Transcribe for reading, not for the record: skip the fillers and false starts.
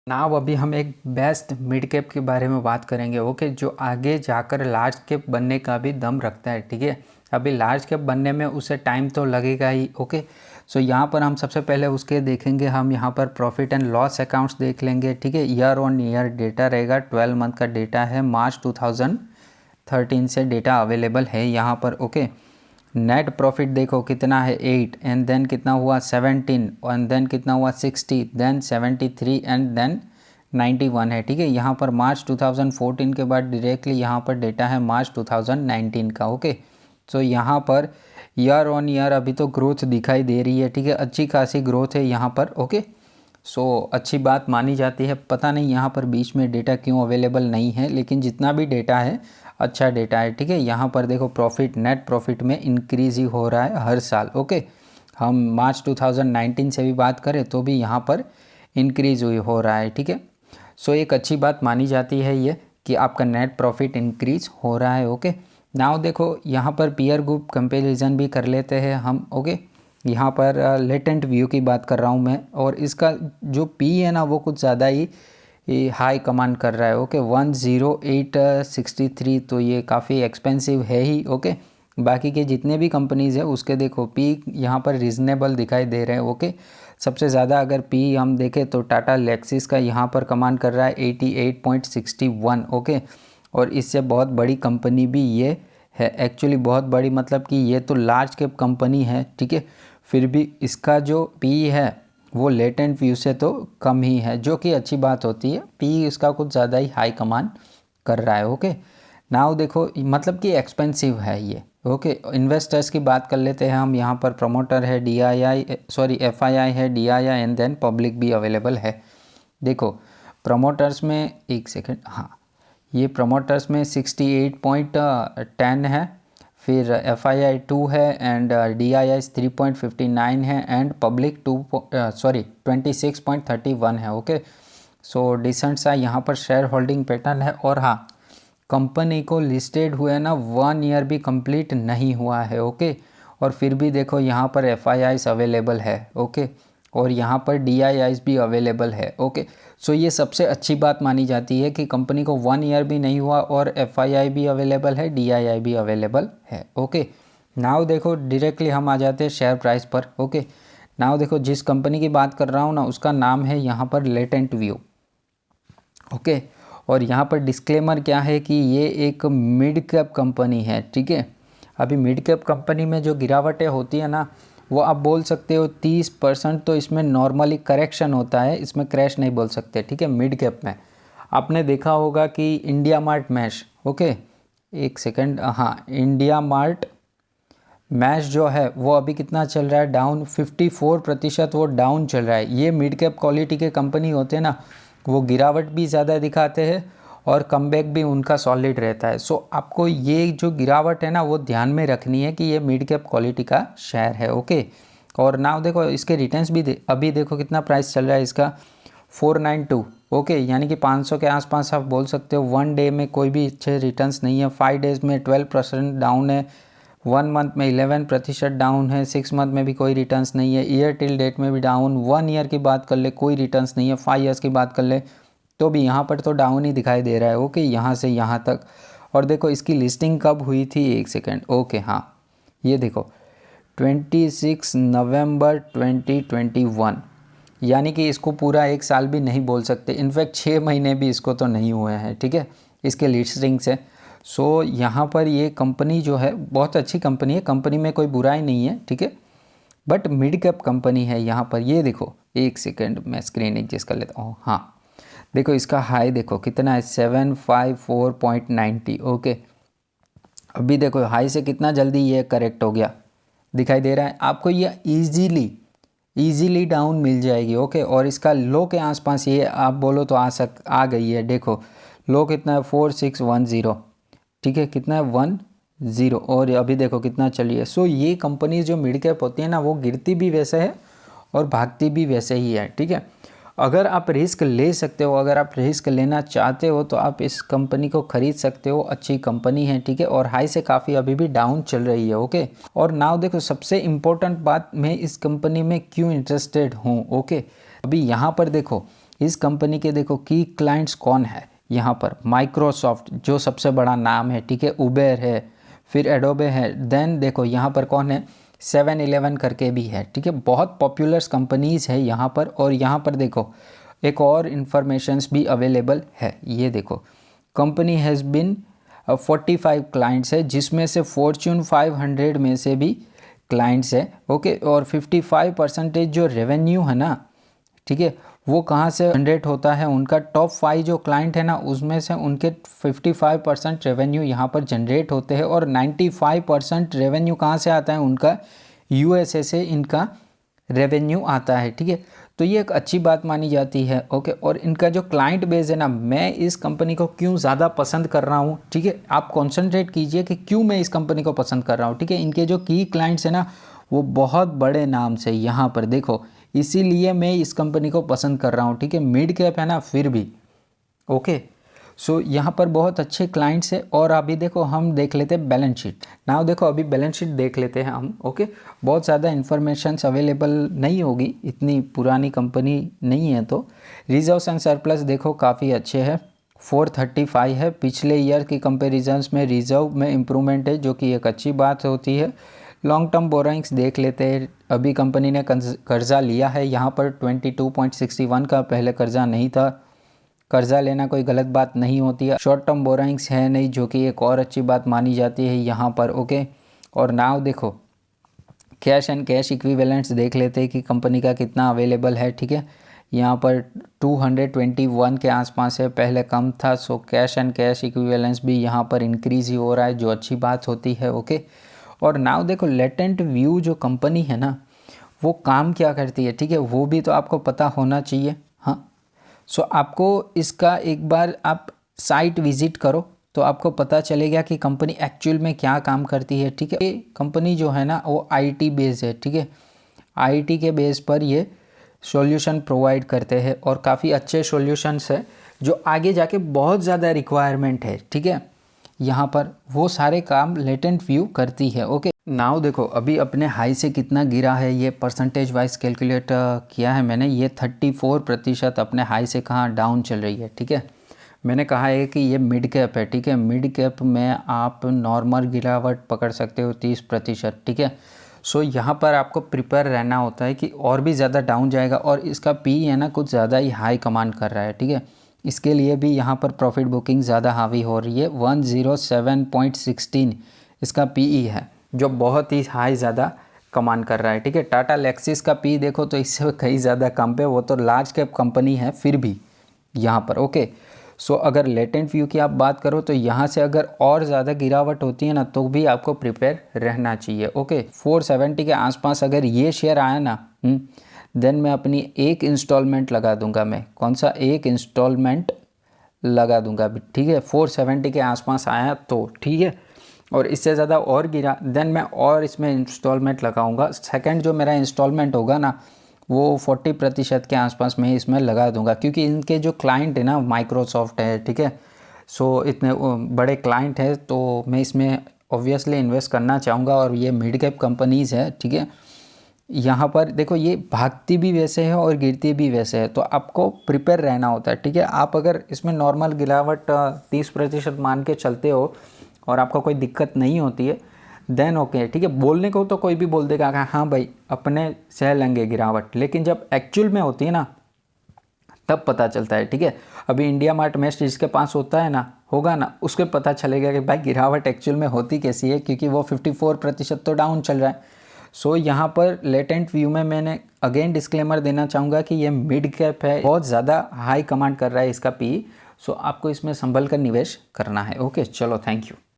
Now अभी हम एक बेस्ट मिड कैप के बारे में बात करेंगे। ओके, जो आगे जाकर लार्ज कैप बनने का भी दम रखता है। ठीक है, अभी लार्ज कैप बनने में उसे टाइम तो लगेगा ही। ओके, सो यहाँ पर हम सबसे पहले उसके देखेंगे, हम यहाँ पर प्रॉफिट एंड लॉस अकाउंट्स देख लेंगे। ठीक है, ईयर ऑन ईयर डेटा रहेगा, 12 मंथ का डेटा है, मार्च 2013 से डेटा अवेलेबल है यहाँ पर। ओके, नेट प्रॉफिट देखो कितना है 8, एंड देन कितना हुआ 17, एंड देन कितना हुआ 60, देन 73 एंड देन 91 है। ठीक है, यहाँ पर मार्च 2014 के बाद डायरेक्टली यहाँ पर डेटा है मार्च 2019 का। ओके, सो यहाँ पर ईयर ऑन ईयर अभी तो ग्रोथ दिखाई दे रही है। ठीक है, अच्छी खासी ग्रोथ है यहाँ पर। ओके, सो अच्छी बात मानी जाती है। पता नहीं यहाँ पर बीच में डेटा क्यों अवेलेबल नहीं है, लेकिन जितना भी डेटा है अच्छा डेटा है। ठीक है, यहाँ पर देखो प्रॉफिट, नेट प्रॉफिट में इंक्रीज ही हो रहा है हर साल। ओके, हम मार्च 2019 से भी बात करें तो भी यहाँ पर इंक्रीज हुई हो रहा है। ठीक है, सो एक अच्छी बात मानी जाती है ये कि आपका नेट प्रॉफिट इंक्रीज हो रहा है। ओके, नाउ देखो यहाँ पर पीयर ग्रुप कंपेरिजन भी कर लेते हैं हम। ओके, यहाँ पर लेटेंट व्यू की बात कर रहा हूँ मैं, और इसका जो पी है ना वो कुछ ज़्यादा ही हाई कमांड कर रहा है। ओके, 10863, तो ये काफ़ी एक्सपेंसिव है ही। ओके, बाकी के जितने भी कंपनीज़ है उसके देखो पी यहाँ पर रीज़नेबल दिखाई दे रहे हैं। ओके, सबसे ज़्यादा अगर पी हम देखें तो टाटा लेक्सिस का यहाँ पर कमांड कर रहा है 88.61। ओके, और इससे बहुत बड़ी कंपनी भी ये है, एक्चुअली बहुत बड़ी, मतलब कि ये तो लार्ज कैप कंपनी है। ठीक है, फिर भी इसका जो पी है वो लेटेंट व्यू से तो कम ही है, जो कि अच्छी बात होती है। पी इसका कुछ ज़्यादा ही हाई कमांड कर रहा है। ओके, नाउ देखो मतलब कि एक्सपेंसिव है ये। ओके, इन्वेस्टर्स की बात कर लेते हैं हम। यहाँ पर प्रमोटर है, एफआईआई है, डीआईआई एंड देन पब्लिक भी अवेलेबल है। देखो प्रमोटर्स में, एक सेकेंड, हाँ, ये प्रमोटर्स में 68.10 है, फिर एफ आई आई 2 है, एंड डी आई आई 3.59 है, एंड पब्लिक 26.31 है। ओके, सो डिसेंट सा यहाँ पर शेयर होल्डिंग पैटर्न है। और हाँ, कंपनी को लिस्टेड हुए ना 1 ईयर भी कंप्लीट नहीं हुआ है। ओके, और फिर भी देखो यहाँ पर एफ आई आईज अवेलेबल है। ओके, और यहाँ पर डी आई आईज भी अवेलेबल है। ओके, सो ये सबसे अच्छी बात मानी जाती है कि कंपनी को 1 ईयर भी नहीं हुआ और एफ आई आई भी अवेलेबल है, डी आई आई भी अवेलेबल है। ओके, नाउ देखो डायरेक्टली हम आ जाते हैं शेयर प्राइस पर। ओके, नाउ देखो जिस कंपनी की बात कर रहा हूँ ना उसका नाम है यहाँ पर लेटेंट व्यू। ओके, और यहाँ पर डिस्क्लेमर क्या है कि ये एक मिड कैप कंपनी है। ठीक है, अभी मिड कैप कंपनी में जो गिरावटें होती है ना वो आप बोल सकते हो 30%, तो इसमें नॉर्मली करेक्शन होता है, इसमें क्रैश नहीं बोल सकते। ठीक है, मिड कैप में आपने देखा होगा कि इंडिया मार्ट मैश, ओके, एक सेकंड, हाँ, इंडिया मार्ट मैश जो है वो अभी कितना चल रहा है, डाउन 54%, वो डाउन चल रहा है। ये मिड कैप क्वालिटी के कंपनी होते हैं ना, वो गिरावट भी ज़्यादा दिखाते हैं और कमबैक भी उनका सॉलिड रहता है। सो आपको ये जो गिरावट है ना वो ध्यान में रखनी है कि ये मिड कैप क्वालिटी का शेयर है। ओके, और नाउ देखो इसके रिटर्न्स भी अभी देखो कितना प्राइस चल रहा है इसका, 492। ओके, यानी कि 500 के आसपास आप बोल सकते हो। 1 डे में कोई भी अच्छे रिटर्न्स नहीं है, 5 डेज़ में 12% डाउन है, 1 मंथ में 11% डाउन है, 6 मंथ में भी कोई रिटर्न्स नहीं है, ईयर टिल डेट में भी डाउन, 1 ईयर की बात कर ले कोई रिटर्न्स नहीं है, 5 ईयर्स की बात कर ले तो भी यहाँ पर तो डाउन ही दिखाई दे रहा है। ओके, यहाँ से यहाँ तक। और देखो इसकी लिस्टिंग कब हुई थी, एक सेकेंड, ओके, हाँ, ये देखो 26 नवंबर 2021, यानी कि इसको पूरा 1 साल भी नहीं बोल सकते, इनफैक्ट 6 महीने भी इसको तो नहीं हुए हैं। ठीक है, इसके लिस्टिंग से। सो यहाँ पर ये कंपनी जो है बहुत अच्छी कंपनी है, कंपनी में कोई बुराई नहीं है। ठीक है, बट मिड कैप कंपनी है यहाँ पर। ये देखो, एक सेकेंड मैं स्क्रीन एडजस्ट कर लेता हूँ। हाँ, देखो इसका हाई देखो कितना है, 754.90। ओके, अभी देखो हाई से कितना जल्दी ये करेक्ट हो गया, दिखाई दे रहा है आपको। ये ईजीली डाउन मिल जाएगी। ओके, और इसका लो के आसपास ये आप बोलो तो आ गई है। देखो लो कितना है, 4610। ठीक है, कितना है, 10, और अभी देखो कितना चली है। सो ये कंपनी जो मिड कैप होती है ना वो गिरती भी वैसे है और भागती भी वैसे ही है। ठीक है, अगर आप रिस्क ले सकते हो, अगर आप रिस्क लेना चाहते हो तो आप इस कंपनी को खरीद सकते हो, अच्छी कंपनी है। ठीक है, और हाई से काफ़ी अभी भी डाउन चल रही है। ओके, और नाउ देखो सबसे इम्पोर्टेंट बात, मैं इस कंपनी में क्यों इंटरेस्टेड हूँ। ओके, अभी यहाँ पर देखो इस कंपनी के देखो की क्लाइंट्स कौन है, यहाँ पर माइक्रोसॉफ्ट जो सबसे बड़ा नाम है, ठीक है, उबेर है, फिर एडोबे है, देन देखो यहाँ पर कौन है, 7-Eleven करके भी है, ठीक है, बहुत पॉपुलर कंपनीज़ है यहाँ पर। और यहाँ पर देखो एक और इन्फॉर्मेशंस भी अवेलेबल है, ये देखो कंपनी हैज़ बिन 45 क्लाइंट्स है, जिसमें से फॉर्च्यून 500 में से भी क्लाइंट्स है, ओके। और 55% जो रेवेन्यू है ना, ठीक है, वो कहाँ से जनरेट होता है, उनका टॉप 5 जो क्लाइंट है ना, उसमें से उनके 55% रेवेन्यू यहाँ पर जनरेट होते हैं। और 95% रेवेन्यू कहाँ से आता है, उनका यूएसए से इनका रेवेन्यू आता है, ठीक है। तो ये एक अच्छी बात मानी जाती है, ओके। और इनका जो क्लाइंट बेस है ना, मैं इस कंपनी को क्यों ज़्यादा पसंद कर रहा हूँ, ठीक है, आप कॉन्सेंट्रेट कीजिए कि क्यों मैं इस कंपनी को पसंद कर रहा हूँ, ठीक है। इनके जो की क्लाइंट्स है ना, वो बहुत बड़े नाम से यहाँ पर देखो, इसीलिए मैं इस कंपनी को पसंद कर रहा हूँ, ठीक है। मिड कैप है ना फिर भी, ओके। सो यहाँ पर बहुत अच्छे क्लाइंट्स है। और अभी देखो हम देख लेते हैं बैलेंस शीट। नाउ देखो अभी बैलेंस शीट देख लेते हैं हम, ओके। बहुत ज़्यादा इन्फॉर्मेशंस अवेलेबल नहीं होगी, इतनी पुरानी कंपनी नहीं है। तो रिजर्व्स एंड सरप्लस देखो काफ़ी अच्छे हैं, 435 है। पिछले ईयर की कंपेरिजन्स में रिजर्व में इम्प्रूवमेंट है, जो कि एक अच्छी बात होती है। लॉन्ग टर्म बोरोइंग्स देख लेते हैं। अभी कंपनी ने कर्जा लिया है यहाँ पर 22.61 का, पहले कर्जा नहीं था। कर्जा लेना कोई गलत बात नहीं होती है। शॉर्ट टर्म बोरोइंग्स है नहीं, जो कि एक और अच्छी बात मानी जाती है यहाँ पर, ओके। और नाउ देखो कैश एंड कैश इक्विवेलेंट्स देख लेते हैं कि कंपनी का कितना अवेलेबल है, ठीक है। यहाँ पर 221 के आसपास है, पहले कम था। So cash and cash equivalence भी यहाँ पर इंक्रीज ही हो रहा है, जो अच्छी बात होती है, ओके। और नाउ देखो लेटेंट व्यू जो कंपनी है ना, वो काम क्या करती है, ठीक है, वो भी तो आपको पता होना चाहिए। हाँ, सो आपको इसका एक बार आप साइट विजिट करो तो आपको पता चलेगा कि कंपनी एक्चुअल में क्या काम करती है, ठीक है। ये कंपनी जो है ना वो आईटी बेस है, ठीक है। आईटी के बेस पर ये सॉल्यूशन प्रोवाइड करते हैं और काफ़ी अच्छे सॉल्यूशंस है, जो आगे जाके बहुत ज़्यादा रिक्वायरमेंट है, ठीक है। यहाँ पर वो सारे काम लेटेंट व्यू करती है, ओके। नाउ देखो अभी अपने हाई से कितना गिरा है, ये परसेंटेज वाइज कैलकुलेट किया है मैंने। ये 34% अपने हाई से कहाँ डाउन चल रही है, ठीक है। मैंने कहा है कि ये मिड कैप है, ठीक है। मिड कैप में आप नॉर्मल गिरावट पकड़ सकते हो 30%, ठीक है। सो यहाँ पर आपको प्रिपेयर रहना होता है कि और भी ज़्यादा डाउन जाएगा। और इसका पी है ना कुछ ज़्यादा ही हाई कमांड कर रहा है, ठीक है। इसके लिए भी यहाँ पर प्रॉफिट बुकिंग ज़्यादा हावी हो रही है। 107.16 इसका पीई है, जो बहुत ही हाई ज़्यादा कमांड कर रहा है, ठीक है। टाटा लेक्सिस का पी देखो तो इससे कहीं ज़्यादा कम पे, वो तो लार्ज कैप कंपनी है फिर भी यहाँ पर, ओके। सो अगर लेटेंट व्यू की आप बात करो तो यहाँ से अगर और ज़्यादा गिरावट होती है ना, तो भी आपको प्रिपेयर रहना चाहिए, ओके। 470 के आसपास अगर ये शेयर आया ना, देन मैं अपनी एक इंस्टॉलमेंट लगा दूंगा। मैं कौन सा एक इंस्टॉलमेंट लगा दूंगा, ठीक है। 470 के आसपास आया तो ठीक है, और इससे ज़्यादा और गिरा देन मैं और इसमें इंस्टॉलमेंट लगाऊंगा। सेकंड जो मेरा इंस्टॉलमेंट होगा ना, वो 40% के आसपास मैं इसमें लगा दूंगा, क्योंकि इनके जो क्लाइंट है ना माइक्रोसॉफ्ट है, ठीक है। सो इतने बड़े क्लाइंट है तो मैं इसमें ऑब्वियसली इन्वेस्ट करना चाहूँगा। और ये मिड कैप कंपनीज़ है, ठीक है। यहाँ पर देखो ये भागती भी वैसे है और गिरती भी वैसे है, तो आपको प्रिपेयर रहना होता है, ठीक है। आप अगर इसमें नॉर्मल गिरावट 30% मान के चलते हो और आपको कोई दिक्कत नहीं होती है, देन ओके, ठीक है। बोलने को तो कोई भी बोल देगा कि हाँ भाई अपने सह लेंगे गिरावट, लेकिन जब एक्चुअल में होती है ना तब पता चलता है, ठीक है। अभी इंडिया मार्ट मेस्ट जिसके पास होता है ना, होगा ना, उसके पता चलेगा कि भाई गिरावट एक्चुअल में होती कैसी है, क्योंकि वो 54% तो डाउन चल रहा है। सो यहाँ पर लेटेंट व्यू में मैंने अगेन डिस्क्लेमर देना चाहूँगा कि ये मिड कैप है, बहुत ज़्यादा हाई कमांड कर रहा है इसका पी। सो आपको इसमें संभल कर निवेश करना है, ओके। चलो थैंक यू।